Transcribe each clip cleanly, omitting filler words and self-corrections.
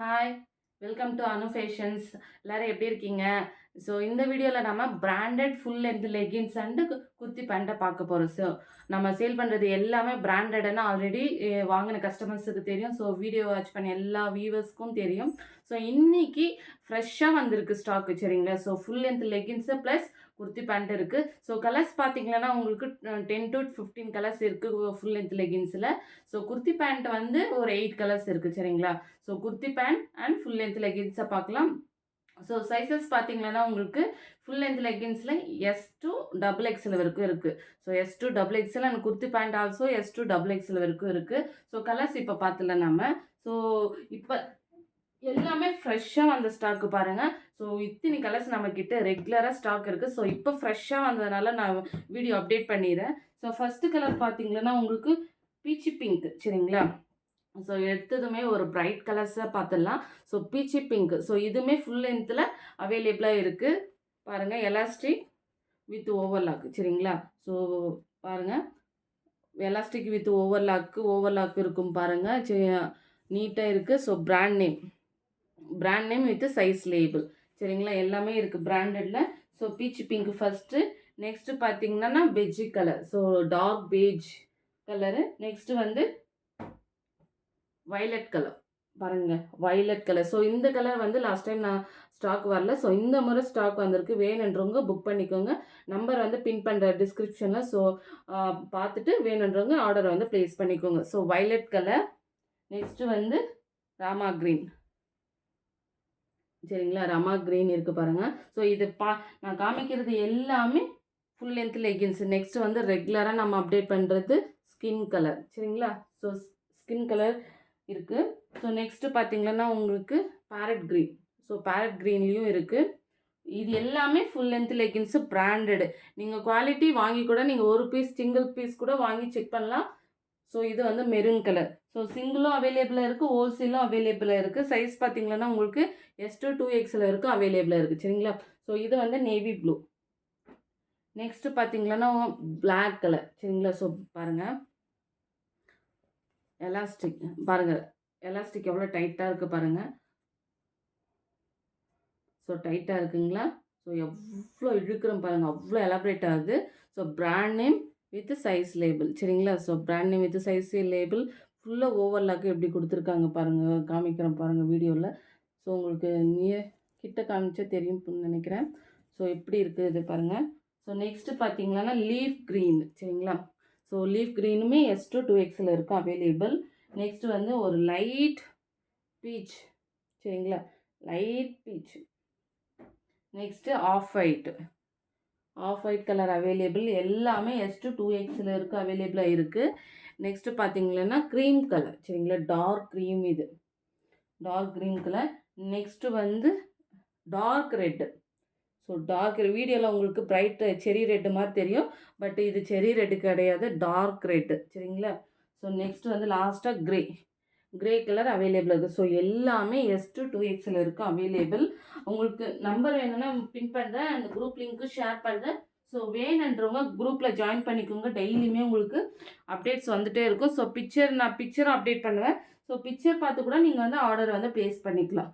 Hi, welcome to Anu Fashions. எல்லாரும் எப்படி இருக்கீங்க? ஸோ இந்த வீடியோவில் நம்ம branded full length leggings and kurti பேண்ட்டை பார்க்க போகிறோம். ஸோ நம்ம சேல் பண்ணுறது எல்லாமே பிராண்டட்னு ஆல்ரெடி வாங்கின கஸ்டமர்ஸுக்கு தெரியும். ஸோ வீடியோ வாட்ச் பண்ண எல்லா வியூவர்ஸ்க்கும் தெரியும். ஸோ இன்னைக்கு ஃப்ரெஷ்ஷாக வந்திருக்கு ஸ்டாக்கு, சரிங்களா? So full length leggings plus kurti pant இருக்குது. ஸோ கலர்ஸ் பார்த்தீங்கன்னா உங்களுக்கு 10 to 15 கலர்ஸ் இருக்குது ஃபுல் லென்த் லெகின்ஸில். ஸோ குர்த்தி பேண்ட் வந்து ஒரு 8 கலர்ஸ் இருக்குது, சரிங்களா? So kurti pant and full length லெகின்ஸை பார்க்கலாம். ஸோ சைஸஸ் பார்த்தீங்கன்னா உங்களுக்கு ஃபுல் லென்த் லெகின்ஸில் எஸ் டு டபுள் எக்ஸல் வரைக்கும் இருக்குது. So S to double XL and kurti pant also S to double XL வரைக்கும் இருக்குது. ஸோ கலர்ஸ் இப்போ பார்த்துல நம்ம. ஸோ இப்போ எல்லாமே ஃப்ரெஷ்ஷாக வந்த ஸ்டாக்கு பாருங்கள். ஸோ இத்தனை கலர்ஸ் நம்மக்கிட்ட ரெகுலராக ஸ்டாக் இருக்குது. ஸோ இப்போ ஃப்ரெஷ்ஷாக வந்ததுனால நான் வீடியோ அப்டேட் பண்ணிடுறேன். ஸோ ஃபஸ்ட்டு கலர் பார்த்தீங்கன்னா உங்களுக்கு பீச்சி பிங்க், சரிங்களா? ஸோ எடுத்ததுமே ஒரு பிரைட் கலர்ஸாக பார்த்துடலாம். So peachy pink. ஸோ இதுவுமே ஃபுல் லென்த்தில் அவைலபிளாக இருக்குது. பாருங்கள், எலாஸ்டிக் வித் ஓவர்லாக், சரிங்களா? ஸோ பாருங்கள், எலாஸ்டிக் வித் ஓவர்லாக் இருக்கும் பாருங்கள், நீட்டாக இருக்குது. So brand name with size label, சரிங்களா? எல்லாமே இருக்குது பிராண்டடில். So peach pink first. Next பார்த்தீங்கன்னா beige colour. So dark beige colour. Next வந்து வைலட் கலர் பாருங்க, வைலட் கலர். ஸோ இந்த கலர் வந்து லாஸ்ட் டைம் நான் ஸ்டாக் வரல. ஸோ இந்த முறை ஸ்டாக் வந்திருக்கு. வேணுன்றவங்க புக் பண்ணிக்கோங்க. நம்பர் வந்து பின் பண்ணுற டிஸ்கிரிப்ஷனில். ஸோ பார்த்துட்டு வேணுன்றவங்க ஆர்டரை வந்து ப்ளேஸ் பண்ணிக்கோங்க. So violet colour. நெக்ஸ்ட்டு வந்து ராமா க்ரீன், சரிங்களா? ராமா க்ரீன் இருக்குது பாருங்கள். ஸோ இது நான் காமிக்கிறது எல்லாமே ஃபுல் லென்த் லெகின்ஸ். நெக்ஸ்ட்டு வந்து ரெகுலராக நம்ம அப்டேட் பண்ணுறது ஸ்கின் கலர், சரிங்களா? ஸோ ஸ்கின் கலர் இருக்குது. ஸோ நெக்ஸ்ட்டு பார்த்தீங்கன்னா உங்களுக்கு பேரட் க்ரீன். ஸோ பேரட் க்ரீன்லேயும் இருக்குது. இது எல்லாமே ஃபுல் லென்த் லெகின்ஸு பிராண்டடு. நீங்கள் குவாலிட்டி வாங்கி கூட நீங்கள் ஒரு பீஸ் சிங்கிள் பீஸ் கூட வாங்கி செக் பண்ணலாம். ஸோ இது வந்து மெரூன் கலர். ஸோ சிங்கிளும் அவைலபிளாக இருக்குது, ஹோல்சேலும் அவைலபிளாக இருக்குது. சைஸ் பார்த்தீங்கன்னா உங்களுக்கு எஸ் டு 2XL இருக்கும் அவைலபிளாக இருக்குது, சரிங்களா? ஸோ இது வந்து நேவி ப்ளூ. நெக்ஸ்ட்டு பார்த்தீங்கன்னா பிளாக் கலர், சரிங்களா? ஸோ பாருங்கள், எலாஸ்டிக் பாருங்கள், எலாஸ்டிக் எவ்வளோ டைட்டாக இருக்குது பாருங்கள். ஸோ டைட்டாக இருக்குங்களா? ஸோ எவ்வளோ இழுக்கிறோம் பாருங்கள், அவ்வளோ எலாபரேட் ஆகுது. So brand name with size label, சரிங்களா? So brand name with size label. ஃபுல்லாக ஓவர்லாக்கு எப்படி கொடுத்துருக்காங்க பாருங்கள், காமிக்கிறேன் பாருங்கள் வீடியோவில். ஸோ உங்களுக்கு கிட்ட காமிச்சா தெரியும்னு நினைக்கிறேன். ஸோ எப்படி இருக்குது இது பாருங்கள். ஸோ நெக்ஸ்ட்டு பார்த்தீங்கன்னா லீஃப் க்ரீன், சரிங்களா? ஸோ லீஃப் க்ரீனுமே எஸ் டு 2XL இருக்கும் அவைலபிள். நெக்ஸ்ட் வந்து ஒரு லைட் பீச், சரிங்களா? Light peach. Next off white colour available. எல்லாமே எஸ் டு 2XL இருக்குது அவைலபிளாக இருக்குது. நெக்ஸ்ட்டு பார்த்தீங்கன்னா க்ரீம் கலர், சரிங்களா? டார்க் க்ரீம், இது டார்க் க்ரீம் கலர். நெக்ஸ்ட்டு வந்து டார்க் ரெட்டு. ஸோ டார்க் வீடியோவில் உங்களுக்கு பிரைட் செரி ரெட்டு மாதிரி தெரியும், பட் இது செரி ரெட்டு கிடையாது, டார்க் ரெட்டு, சரிங்களா? ஸோ நெக்ஸ்ட் வந்து லாஸ்ட்டாக கிரே கலர் அவைலபிள் இருக்குது. ஸோ எல்லாமே எஸ் டு 2XL இருக்கும் அவைலபிள். உங்களுக்கு நம்பர் வேணும்னா பின் பண்ணுறேன், அந்த குரூப் லிங்க்கு ஷேர் பண்ணுறேன். ஸோ வேணுன்றவங்க குரூப்பில் ஜாயின் பண்ணிக்கோங்க. டெய்லியுமே உங்களுக்கு அப்டேட்ஸ் வந்துகிட்டே இருக்கும். ஸோ நான் பிக்சரும் அப்டேட் பண்ணுவேன். ஸோ பிக்சர் பார்த்து கூட நீங்கள் வந்து ஆர்டர் வந்து ப்ளேஸ் பண்ணிக்கலாம்.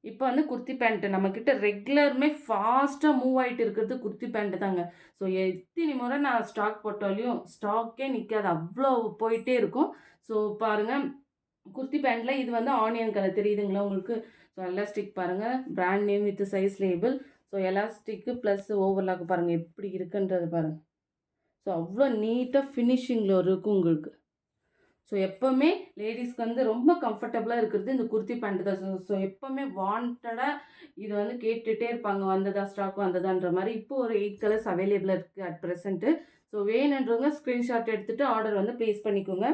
இப்போ வந்து குர்த்தி பேண்ட்டு நம்மக்கிட்ட ரெகுலருமே ஃபாஸ்ட்டாக மூவ் ஆகிட்டு இருக்கிறது குர்த்தி பேண்ட்டு தாங்க. ஸோ எத்தனை முறை நான் ஸ்டாக் போட்டாலையும் ஸ்டாக்கே நிற்காது, அவ்வளோ போயிட்டே இருக்கும். ஸோ பாருங்கள், குர்த்தி பேண்ட்டில் இது வந்து ஆனியன் கலர் தெரியுதுங்களா உங்களுக்கு? ஸோ எலாஸ்டிக் பாருங்கள், brand name with size label. So elastic plus overlock பாருங்கள் எப்படி இருக்குன்றது பாருங்கள். ஸோ அவ்வளோ நீட்டாக ஃபினிஷிங்கில் இருக்கும் உங்களுக்கு. ஸோ எப்போவுமே லேடிஸ்க்கு வந்து ரொம்ப கம்ஃபர்டபுளாக இருக்கிறது இந்த குர்த்தி பேண்ட் தான். ஸோ எப்போவுமே வாண்டடாக இது வந்து கேட்டுகிட்டே இருப்பாங்க, வந்ததா ஸ்டாக் வந்ததான்ற மாதிரி. இப்போ ஒரு 8 கலர்ஸ் அவைலபிளாக இருக்குது அட் ப்ரெசென்ட்டு. ஸோ வேணுன்றவங்க ஸ்க்ரீன்ஷாட் எடுத்துகிட்டு ஆர்டர் வந்து ப்ளேஸ் பண்ணிக்கோங்க.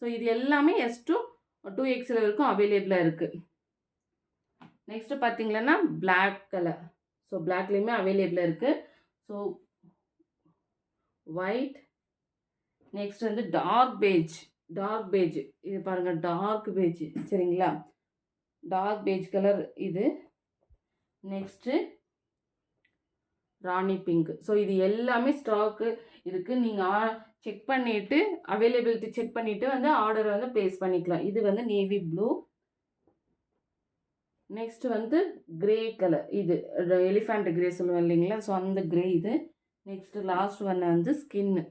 ஸோ இது எல்லாமே எஸ் டு 2XL வரைக்கும் அவைலபிளாக இருக்குது. நெக்ஸ்ட்டு பார்த்தீங்கன்னா பிளாக் கலர். ஸோ பிளாக்லேயுமே அவைலபிளாக இருக்குது. So white. நெக்ஸ்ட் வந்து டார்க் பேஜ் இது பாருங்கள், டார்க் பேஜ், சரிங்களா? டார்க் பேஜ் கலர் இது. நெக்ஸ்ட்டு ராணி பிங்க். ஸோ இது எல்லாமே ஸ்டாக்கு இருக்குது. நீங்கள் செக் பண்ணிவிட்டு அவைலபிலிட்டி செக் பண்ணிவிட்டு வந்து ஆர்டரை வந்து ப்ளேஸ் பண்ணிக்கலாம். இது வந்து நேவி ப்ளூ. நெக்ஸ்ட் வந்து கிரே கலர் இது எலிஃபண்ட் கிரே சொல்லுவேன் இல்லைங்களா? ஸோ அந்த கிரே இது. நெக்ஸ்ட் லாஸ்ட் ஒன் வந்து ஸ்கின்னு.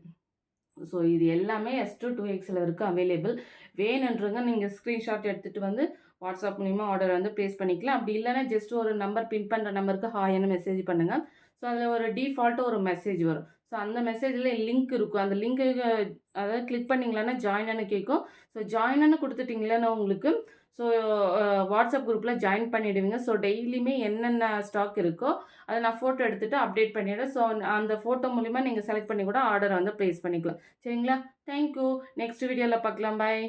ஸோ இது எல்லாமே S2 2Xல இருக்குது அவைலபிள். வேணுன்றவங்க நீங்கள் ஸ்க்ரீன்ஷாட் எடுத்துகிட்டு வந்து வாட்ஸ்அப் மூலிமா ஆர்டர் வந்து ப்ளேஸ் பண்ணிக்கலாம். அப்படி இல்லைன்னா ஜஸ்ட் ஒரு நம்பர் பின் பண்ணுற நம்பருக்கு ஹாய்னு மெசேஜ் பண்ணுங்கள். ஸோ அதில் ஒரு டிஃபால்ட்டாக ஒரு மெசேஜ் வரும். ஸோ அந்த மெசேஜில் லிங்க் இருக்கும். அந்த லிங்க்கு அதாவது கிளிக் பண்ணிங்களான்னா ஜாயின்னு கேட்கும். ஸோ ஜாயின்னு கொடுத்துட்டிங்களன்னா உங்களுக்கு ஸோ வாட்ஸ்அப் குரூப்பில் ஜாயின் பண்ணிவிடுவீங்க. ஸோ டெய்லியுமே என்னென்ன ஸ்டாக் இருக்கோ அதை நான் ஃபோட்டோ எடுத்துகிட்டு அப்டேட் பண்ணிடுறேன். ஸோ அந்த ஃபோட்டோ மூலிமா நீங்கள் செலக்ட் பண்ணி கூட ஆர்டரை வந்து ப்ளேஸ் பண்ணிக்கலாம். சரிங்களா? தேங்க்யூ. நெக்ஸ்ட் வீடியோவில் பார்க்கலாம். பாய்.